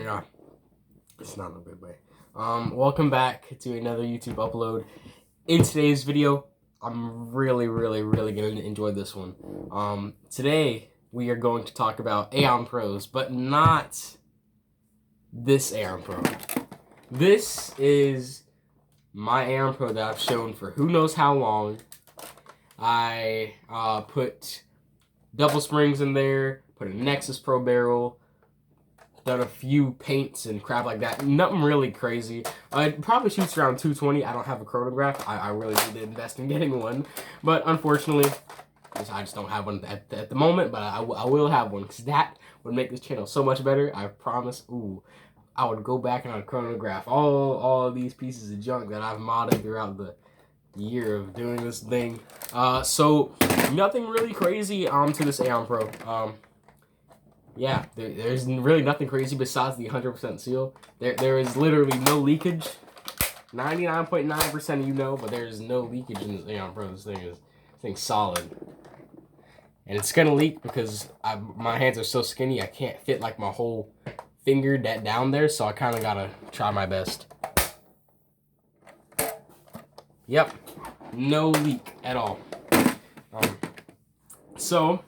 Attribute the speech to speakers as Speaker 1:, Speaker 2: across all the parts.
Speaker 1: god. It's not in a good way. Welcome back to another YouTube upload. In today's video, I'm really gonna enjoy this one. Today we are going to talk about Aeon Pros, but not this Aeon Pro. This is my Aeon Pro that I've shown for who knows how long. I put double springs in there, put a Nexus Pro barrel, done a few paints and crap like that. Nothing really crazy. It probably shoots around 220. I don't have a chronograph. I really need to invest in getting one. But unfortunately, I just don't have one at the moment. But I will have one, because that would make this channel so much better. I promise. Ooh, I would go back and I'd chronograph all of these pieces of junk that I've modded throughout the year of doing this thing. So nothing really crazy to this Aeon Pro. Yeah, there's really nothing crazy besides the 100% seal. There is literally no leakage. 99.9% of you know, but there's no leakage in this Aeon Pro. This thing's solid. And it's gonna leak because my hands are so skinny, I can't fit like my whole finger down there, so I kind of gotta try my best. Yep, no leak at all. So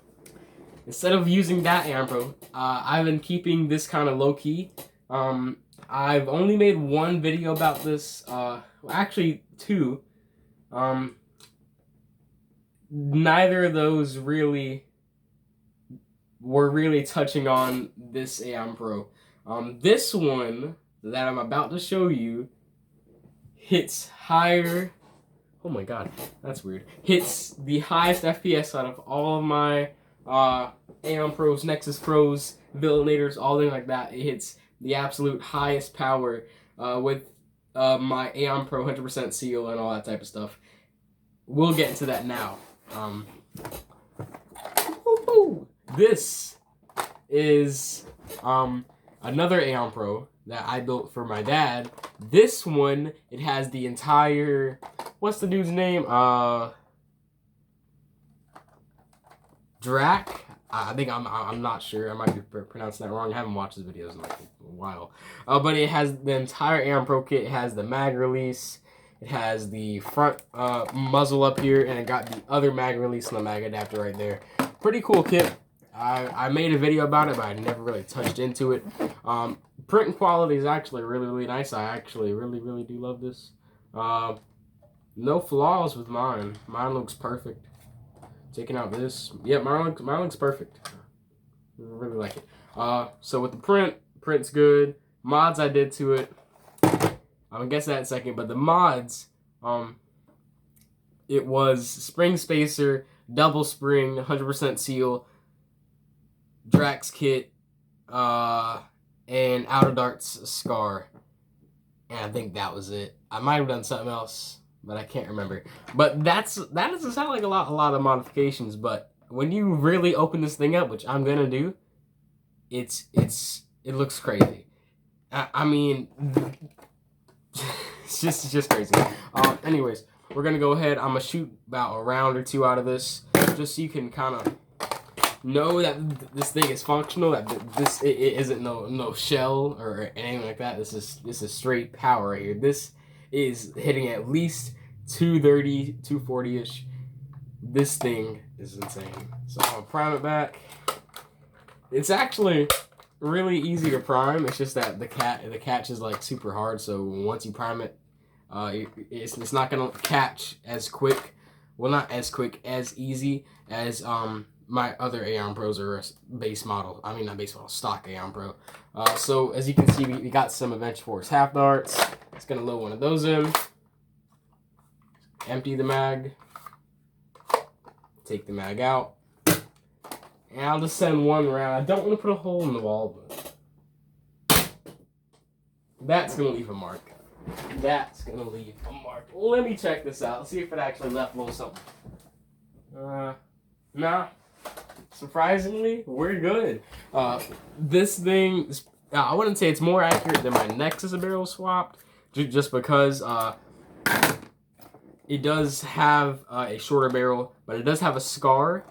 Speaker 1: instead of using that Aeon Pro, I've been keeping this kind of low-key. I've only made one video about this, actually two. Neither of those were really touching on this Aeon Pro. This one that I'm about to show you hits higher. Oh my god, that's weird. Hits the highest FPS out of all of my Aeon Pros, Nexus Pros, Villanators, all things like that. It hits the absolute highest power with my Aeon Pro 100% seal and all that type of stuff. We'll get into that now. This is another Aeon Pro that I built for my dad. This one, it has the entire, what's the dude's name? Drac. I think I'm not sure. I might be pronouncing that wrong. I haven't watched his videos in like a while. But it has the entire Aeon Pro kit. It has the mag release. It has the front muzzle up here, and it got the other mag release and the mag adapter right there. Pretty cool kit. I made a video about it, but I never really touched into it. Print quality is actually really nice. I actually really do love this. No flaws with mine. Mine looks perfect. Taking out this, yeah, mine looks perfect. Really like it. So with the print's good. Mods I did to it, I'm gonna get to that in a second. But the mods, it was spring spacer, double spring, 100% seal, Drax kit, and Outer Darts scar, and I think that was it. I might have done something else, but I can't remember. But that doesn't sound like a lot of modifications. But when you really open this thing up, which I'm gonna do, it looks crazy. I mean, it's just crazy. Anyways, we're gonna go ahead. I'm gonna shoot about a round or two out of this, just so you can kind of know that this thing is functional. That it isn't no shell or anything like that. This is straight power right here. This is hitting at least 230, 240-ish. This thing is insane. So I'm gonna prime it back. It's actually really easy to prime. It's just that the catch is like super hard. So once you prime it, it's not gonna catch as quick. Well, not as quick, as easy as my other Aeon Pros are base model. I mean, not base model, stock Aeon Pro. So as you can see, we got some Adventure Force half darts. It's gonna load one of those in. Empty the mag. Take the mag out. And I'll just send one round. I don't want to put a hole in the wall, but that's gonna leave a mark. That's gonna leave a mark. Let me check this out. See if it actually left a little something. Nah. Surprisingly, we're good. This thing, I wouldn't say it's more accurate than my Nexus barrel swapped, just because it does have a shorter barrel, but it does have a scar.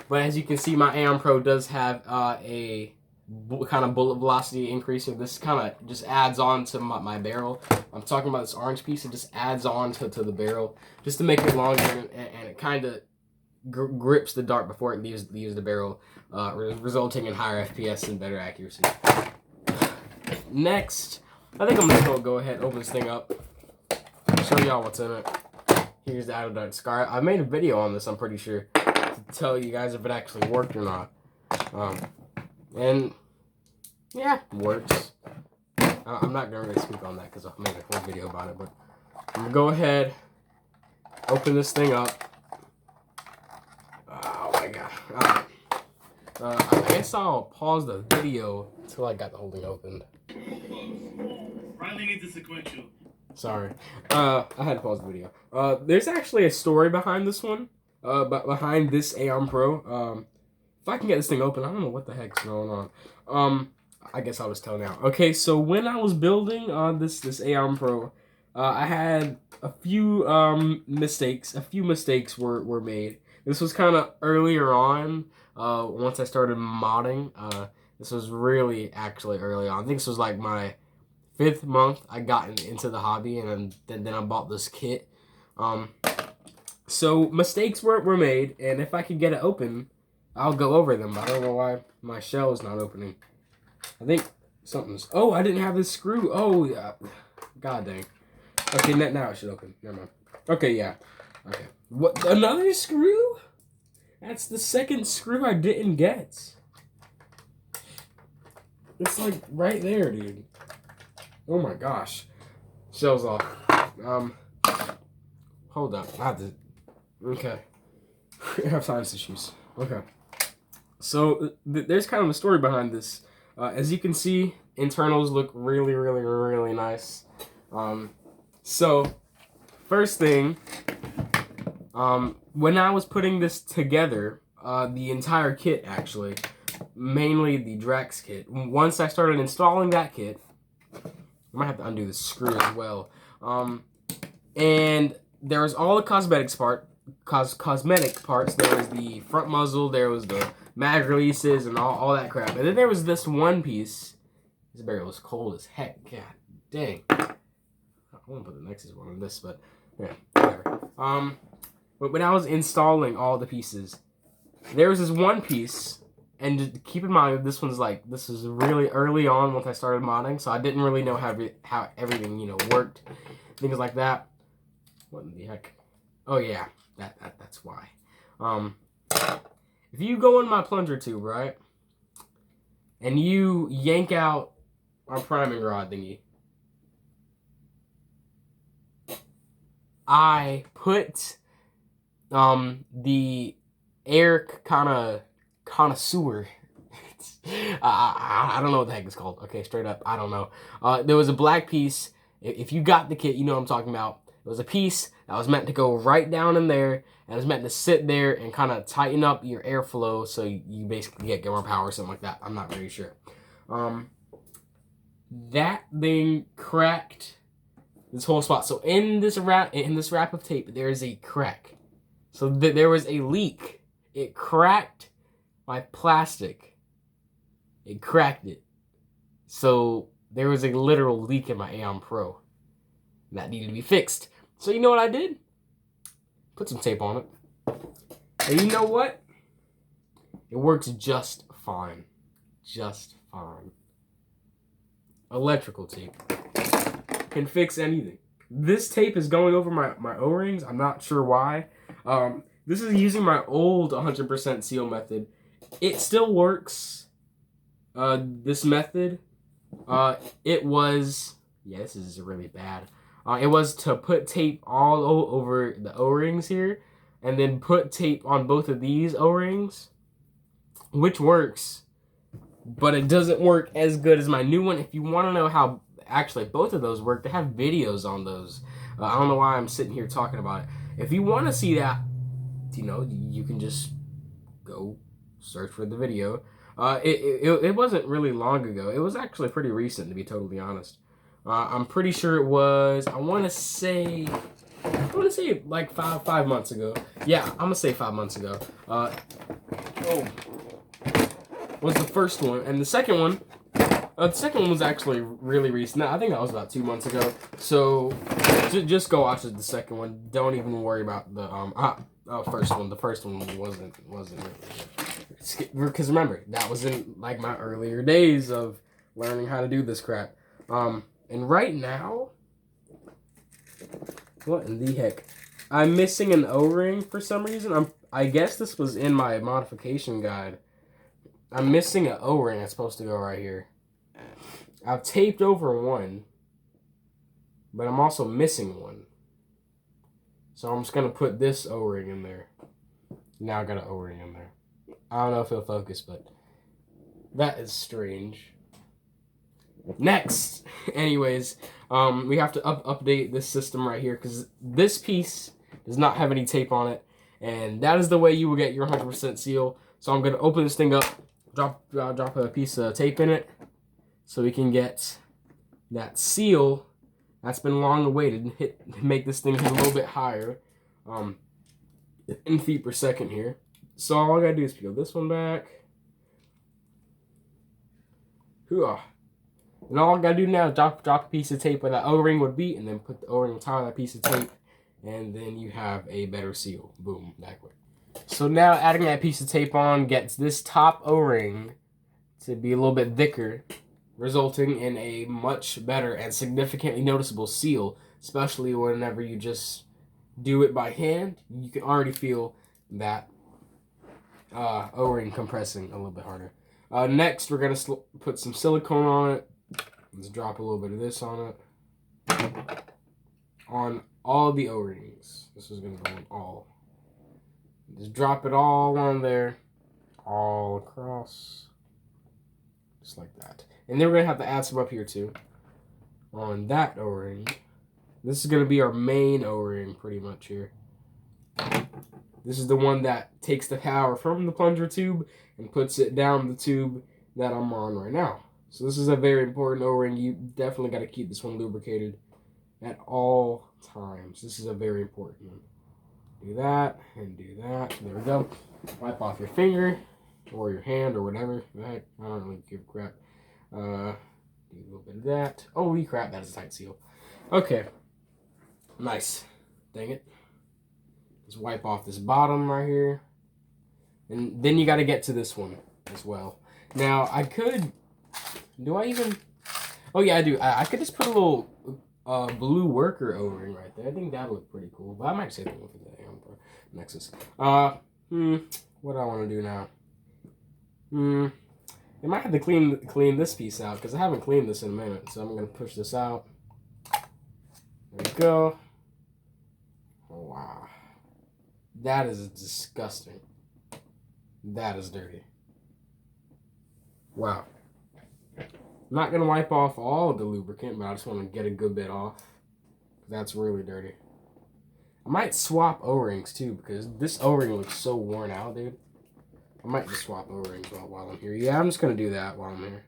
Speaker 1: But as you can see, my Aeon Pro does have a kind of bullet velocity increasing. This kind of just adds on to my barrel. I'm talking about this orange piece. It just adds on to the barrel just to make it longer, and it kind of grips the dart before it leaves the barrel, resulting in higher FPS and better accuracy. Next, I think I'm just gonna go ahead and open this thing up, show y'all what's in it. Here's the Idle Dart Scar. I made a video on this, I'm pretty sure, to tell you guys if it actually worked or not. And yeah, it works. I'm not gonna really speak on that because I'll make a whole video about it, but I'm gonna go ahead, open this thing up. Oh my god. I guess I'll pause the video until I got the whole thing opened.
Speaker 2: Riley needs a sequential.
Speaker 1: Sorry. I had to pause the video. There's actually a story behind this one. Behind this Aeon Pro. If I can get this thing open, I don't know what the heck's going on. I guess I'll just tell now. Okay, so when I was building this Aeon Pro, I had a few mistakes. A few mistakes were made. This was kind of earlier on. Once I started modding. This was really actually early on. I think this was like my 5th month I got into the hobby, and then I bought this kit. So mistakes were made, and if I could get it open, I'll go over them. I don't know why my shell is not opening. I think something's... Oh, I didn't have this screw. Oh, yeah. God dang. Okay, now it should open. Never mind. Okay, yeah. Okay. What? Another screw? That's the second screw I didn't get. It's like right there, dude. Oh my gosh. Shell's off. Hold up. I have to... Okay. I have sinus issues. Okay. So, there's kind of a story behind this. As you can see, internals look really, really, really nice. So, first thing, when I was putting this together, the entire kit actually, mainly the Drax kit, once I started installing that kit, I might have to undo the screw as well. And there was all the cosmetic parts. There was the front muzzle, there was the mag releases, and all that crap. And then there was this one piece. This barrel is cold as heck. God dang. I won't put the Nexus one on this, but yeah, whatever. But when I was installing all the pieces, there was this one piece, and just keep in mind this is really early on once I started modding, so I didn't really know how everything worked, things like that. What in the heck? Oh yeah, that's why. If you go in my plunger tube, right, and you yank out our priming rod thingy, I put the air connoisseur. I don't know what the heck it's called. Okay, straight up, I don't know. There was a black piece. If you got the kit, you know what I'm talking about. It was a piece that was meant to go right down in there, and it was meant to sit there and kind of tighten up your airflow so you basically get more power or something like that. I'm not very sure. That thing cracked this whole spot. So in this wrap of tape, there is a crack. So there was a leak. It cracked my plastic. It cracked it. So there was a literal leak in my Aeon Pro that needed to be fixed. So you know what I did? Put some tape on it. And you know what? It works just fine. Just fine. Electrical tape can fix anything. This tape is going over my O-rings. I'm not sure why. This is using my old 100% seal method. It still works. This method. It was... Yeah, this is really bad. It was to put tape all over the O-rings here, and then put tape on both of these O-rings, which works, but it doesn't work as good as my new one. If you want to know how actually both of those work, they have videos on those. I don't know why I'm sitting here talking about it. If you want to see that, you can just go search for the video. It wasn't really long ago. It was actually pretty recent, to be totally honest. I'm pretty sure it was, I want to say like five months ago. Yeah, I'm going to say 5 months ago. Oh. was the first one, and the second one was actually really recent. I think that was about 2 months ago. So just go watch the second one. Don't even worry about the first one. The first one wasn't really, because remember, that was in like my earlier days of learning how to do this crap. And right now, what in the heck? I'm missing an O-ring for some reason. I guess this was in my modification guide. I'm missing an O-ring that's supposed to go right here. I've taped over one, but I'm also missing one. So I'm just going to put this O-ring in there. Now I got an O-ring in there. I don't know if it'll focus, but that is strange. Next! Anyways, we have to update this system right here because this piece does not have any tape on it. And that is the way you will get your 100% seal. So I'm going to open this thing up, drop a piece of tape in it, so we can get that seal that's been long awaited. Make this thing hit a little bit higher in feet per second here. So all I gotta do is peel this one back. Hooah. And all I gotta do now is drop a piece of tape where that O-ring would be, and then put the O-ring on top of that piece of tape, and then you have a better seal. Boom, that quick. So now adding that piece of tape on gets this top O-ring to be a little bit thicker, resulting in a much better and significantly noticeable seal, especially whenever you just do it by hand. You can already feel that O-ring compressing a little bit harder. Next, we're going to put some silicone on it. Let's drop a little bit of this on it. On all the O-rings. This is going to go on all. Just drop it all on there. All across. Just like that. And then we're going to have to add some up here too. On that O-ring. This is going to be our main O-ring pretty much here. This is the one that takes the power from the plunger tube and puts it down the tube that I'm on right now. So this is a very important O-ring. You definitely got to keep this one lubricated at all times. This is a very important one. Do that and do that. There we go. Wipe off your finger or your hand or whatever. Right? I don't really give a crap. Do a little bit of that. Holy crap, that is a tight seal. Okay. Nice. Dang it. Just wipe off this bottom right here. And then you got to get to this one as well. Now, I could... Do I even... Oh, yeah, I do. I could just put a little blue worker O-ring right there. I think that would look pretty cool. But I might save that one for the Nexus. What do I want to do now? I might have to clean this piece out because I haven't cleaned this in a minute. So I'm going to push this out. There we go. Oh, wow. That is disgusting. That is dirty. Wow. I'm not going to wipe off all of the lubricant, but I just want to get a good bit off. That's really dirty. I might swap O-rings too, because this O-ring looks so worn out, dude. I might just swap O-rings while I'm here. Yeah, I'm just going to do that while I'm here.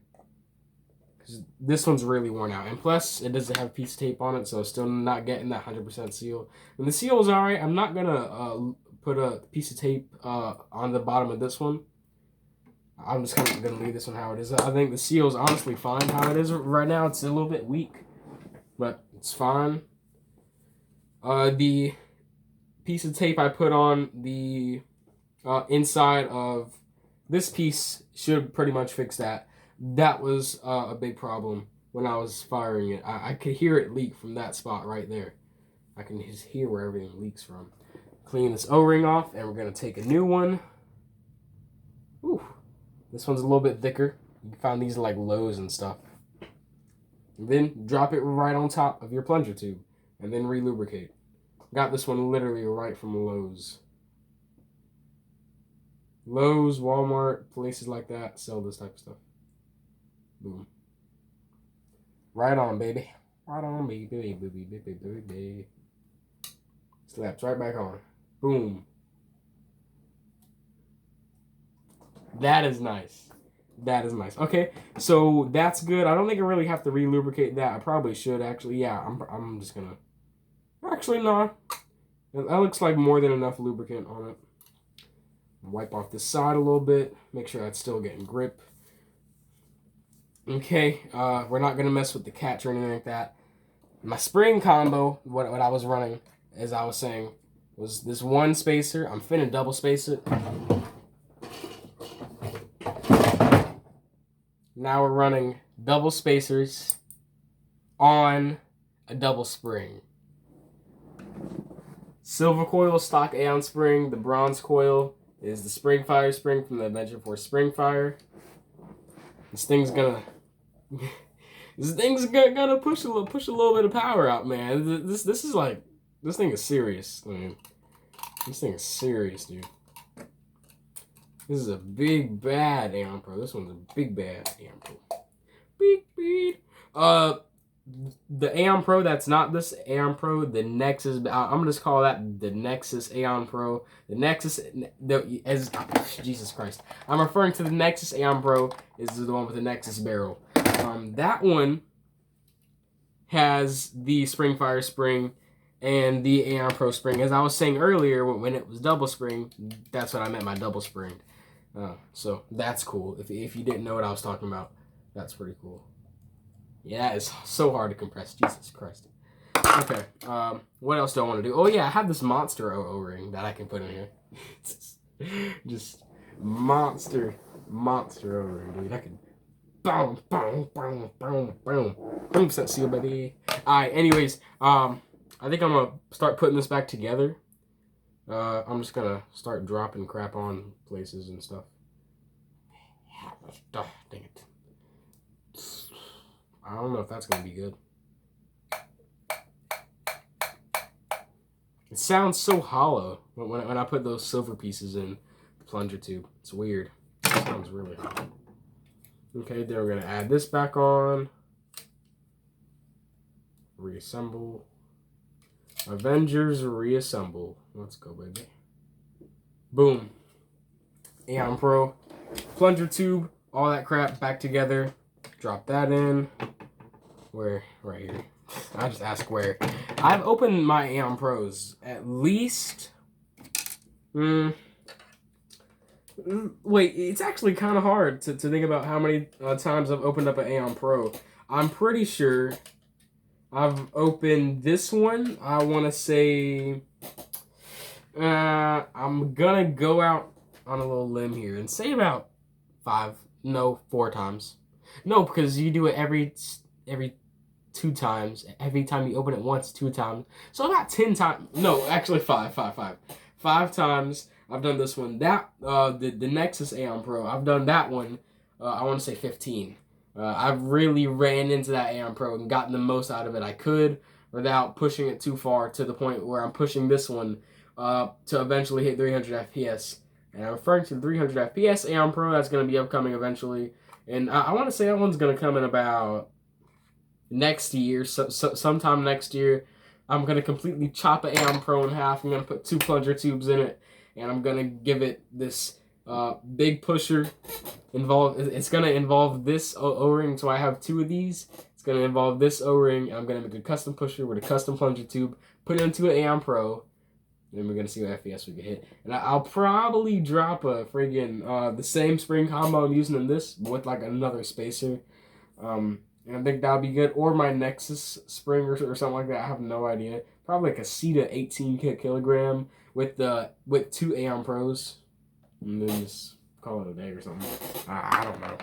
Speaker 1: Because this one's really worn out. And plus, it doesn't have a piece of tape on it, so it's still not getting that 100% seal. When the seal is alright, I'm not going to put a piece of tape on the bottom of this one. I'm just kind of going to leave this one how it is. I think the seal is honestly fine how it is right now. It's a little bit weak, but it's fine. The piece of tape I put on the inside of this piece should pretty much fix that. That was a big problem when I was firing it. I could hear it leak from that spot right there. I can just hear where everything leaks from. Clean this O-ring off, and we're going to take a new one. Ooh, this one's a little bit thicker. You can find these like Lowe's and stuff. And then drop it right on top of your plunger tube, and then re-lubricate. Got this one literally right from Lowe's. Lowe's, Walmart, places like that sell this type of stuff. Boom. Right on, baby. Right on, baby. Slaps right back on. Boom. That is nice. That is nice. Okay, so that's good. I don't think I really have to re-lubricate that. I probably should, actually. Yeah, I'm just gonna... Actually, no. That looks like more than enough lubricant on it. Wipe off this side a little bit. Make sure that's still getting grip. Okay, we're not going to mess with the catch or anything like that. My spring combo, what I was running, as I was saying, was this one spacer. I'm finna double space it. Now we're running double spacers on a double spring. Silver coil, stock Aeon spring. The bronze coil is the Springfire spring from the Adventure Force Springfire. This thing's gonna push a little bit of power out, man. This thing is serious, man. This thing is serious, dude. This is a big bad Aeon Pro. This one's a big bad Aeon Pro. Beep. The Aeon Pro that's not this Aeon Pro, the Nexus, I'm gonna just call that the Nexus Aeon Pro. The Nexus, Jesus Christ, I'm referring to the Nexus Aeon Pro is the one with the Nexus barrel. That one has the Springfire spring and the Aeon Pro spring. As I was saying earlier, when it was double spring, that's what I meant by double spring. So that's cool. If you didn't know what I was talking about, that's pretty cool. Yeah, it's so hard to compress. Jesus Christ. Okay, what else do I want to do? Oh yeah, I have this monster O-ring that I can put in here. Just monster O-ring, dude. I can boom, 100% seal, baby. Alright, anyways, I think I'm gonna start putting this back together. I'm just gonna start dropping crap on places and stuff. Dang it. I don't know if that's gonna be good. It sounds so hollow when I put those silver pieces in the plunger tube. It's weird. It sounds really hollow. Okay, then we're gonna add this back on. Reassemble. Avengers reassemble. Let's go, baby. Boom. Aeon Pro. Plunger tube. All that crap back together. Drop that in. Where? Right here. I just ask where. I've opened my Aeon Pros at least... wait, it's actually kind of hard to think about how many times I've opened up an Aeon Pro. I'm pretty sure I've opened this one. I want to say... I'm gonna go out on a little limb here and say about 4 times. No, because you do it every 2 times. Every time you open it once, 2 times. So about 10 times. No, actually 5. 5 times I've done this one. That the Nexus Aeon Pro, I've done that one. I want to say 15. I've really ran into that Aeon Pro and gotten the most out of it I could without pushing it too far to the point where I'm pushing this one to eventually hit 300 FPS. And I'm referring to the 300 FPS Aeon Pro that's going to be upcoming eventually. And I want to say that one's going to come in about next year, sometime next year. I'm going to completely chop an Aeon Pro in half. I'm going to put 2 plunger tubes in it. And I'm going to give it this big pusher. It's going to involve this O-ring, so I have 2 of these. It's going to involve this O-ring. I'm going to make a custom pusher with a custom plunger tube. Put it into an Aeon Pro. And we're going to see what FPS we can hit. And I'll probably drop a friggin' the same spring combo I'm using in this, but with like another spacer. And I think that'll be good. Or my Nexus spring or something like that. I have no idea. Probably like a Ceta 18 kilogram with 2 Aeon Pros. And then just call it a day or something. I don't know.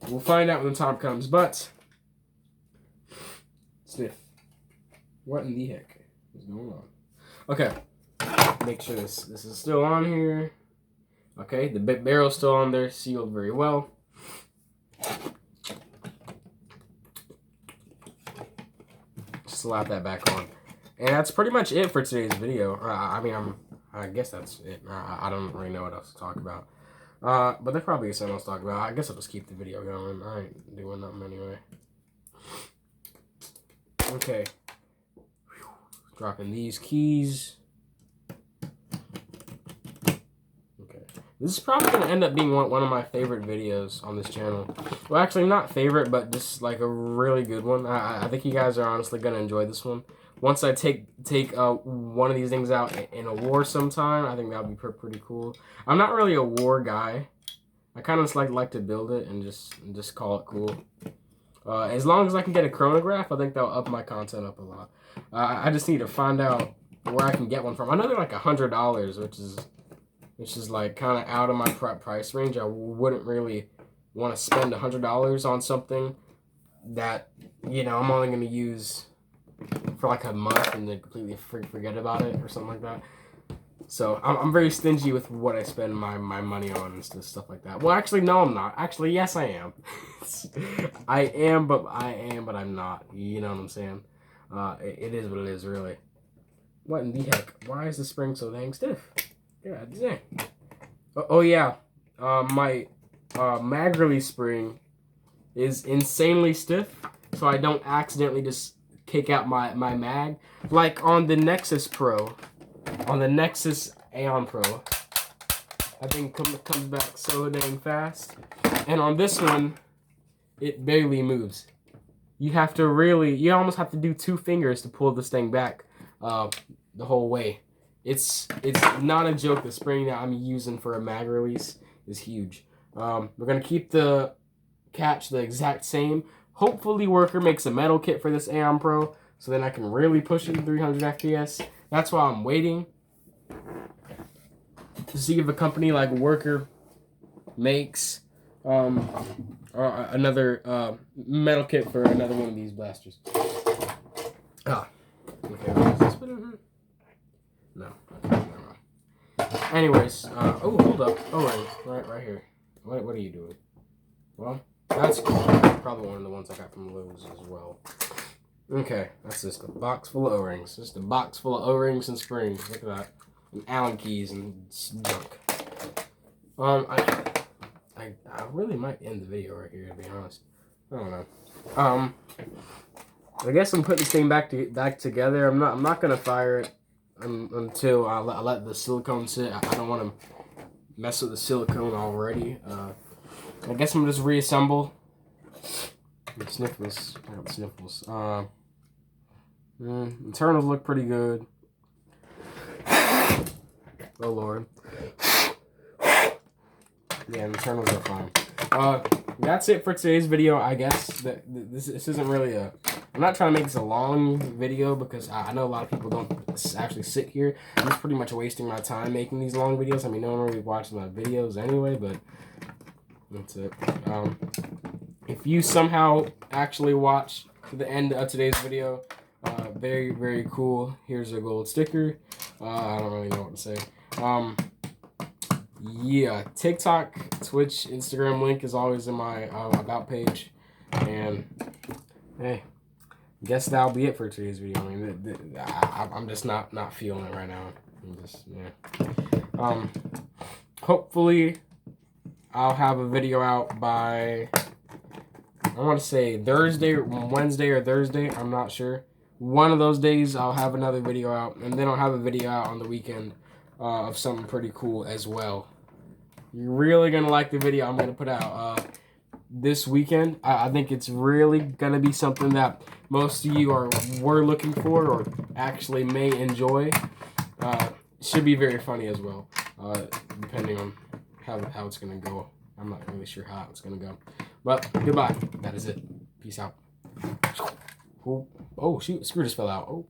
Speaker 1: We'll find out when the time comes. But, sniff. What in the heck is going on? Okay, make sure this is still on here. Okay, the barrel's still on there, sealed very well. Slap that back on. And that's pretty much it for today's video. I guess that's it. I don't really know what else to talk about. But there probably is something else to talk about. I guess I'll just keep the video going. I ain't doing nothing anyway. Okay. Dropping these keys. Okay. This is probably going to end up being one of my favorite videos on this channel. Well, actually, not favorite, but just like a really good one. I think you guys are honestly going to enjoy this one. Once I take one of these things out in a war sometime, I think that would be pretty cool. I'm not really a war guy. I kind of just like to build it and just call it cool. As long as I can get a chronograph, I think that'll up my content up a lot. I just need to find out where I can get one from. I know they're like $100, which is like kind of out of my price range. I wouldn't really want to spend $100 on something that, you know, I'm only going to use for like a month and then completely forget about it or something like that. So I'm very stingy with what I spend my money on and stuff like that. Well, actually, no, I'm not. Actually, yes, I am. I am, but I'm not. You know what I'm saying? It is what it is, really. What in the heck? Why is the spring so dang stiff? Yeah, dang. Oh yeah. My mag release spring is insanely stiff, so I don't accidentally just kick out my mag. Like on the Nexus Pro, on the Nexus Aeon Pro, I think comes back so dang fast. And on this one, it barely moves. You almost have to do 2 fingers to pull this thing back the whole way. It's not a joke. The spring that I'm using for a mag release is huge. We're going to keep the catch the exact same. Hopefully Worker makes a metal kit for this Aeon Pro, so then I can really push it to 300 FPS. That's why I'm waiting to see if a company like Worker makes another metal kit for another one of these blasters. Ah, okay. Is this been? No. Okay, never mind. Anyways, oh, hold up. Oh, right here. What are you doing? Well, that's cool. Probably one of the ones I got from Lowe's as well. Okay, that's just a box full of O-rings. Just a box full of O-rings and springs. Look at that. And Allen keys and junk. I really might end the video right here, to be honest. I don't know. I guess I'm putting this thing back together. I'm not gonna fire it until I let the silicone sit. I don't want to mess with the silicone already. I guess I'm gonna just reassemble. Sniffles. I got sniffles. Internals look pretty good. Oh Lord. Yeah, internals are fine. That's it for today's video. I guess that this isn't really I'm not trying to make this a long video because I know a lot of people don't actually sit here. I'm just pretty much wasting my time making these long videos. I mean, no one really watches my videos anyway, but that's it. If you somehow actually watch to the end of today's video, very, very cool. Here's a gold sticker. I don't really know what to say. Yeah, TikTok, Twitch, Instagram link is always in my about page. And hey, guess that'll be it for today's video. I mean, I'm just not feeling it right now. I'm just, yeah. Hopefully I'll have a video out by, I want to say Thursday, Wednesday or Thursday. I'm not sure. One of those days I'll have another video out, and then I'll have a video out on the weekend of something pretty cool as well. You're really gonna like the video I'm gonna put out this weekend. I think it's really gonna be something that most of you were looking for or actually may enjoy. Should be very funny as well, depending on how it's gonna go. I'm not really sure how it's gonna go. But goodbye. That is it. Peace out. Oh shoot! Screw just fell out. Oh.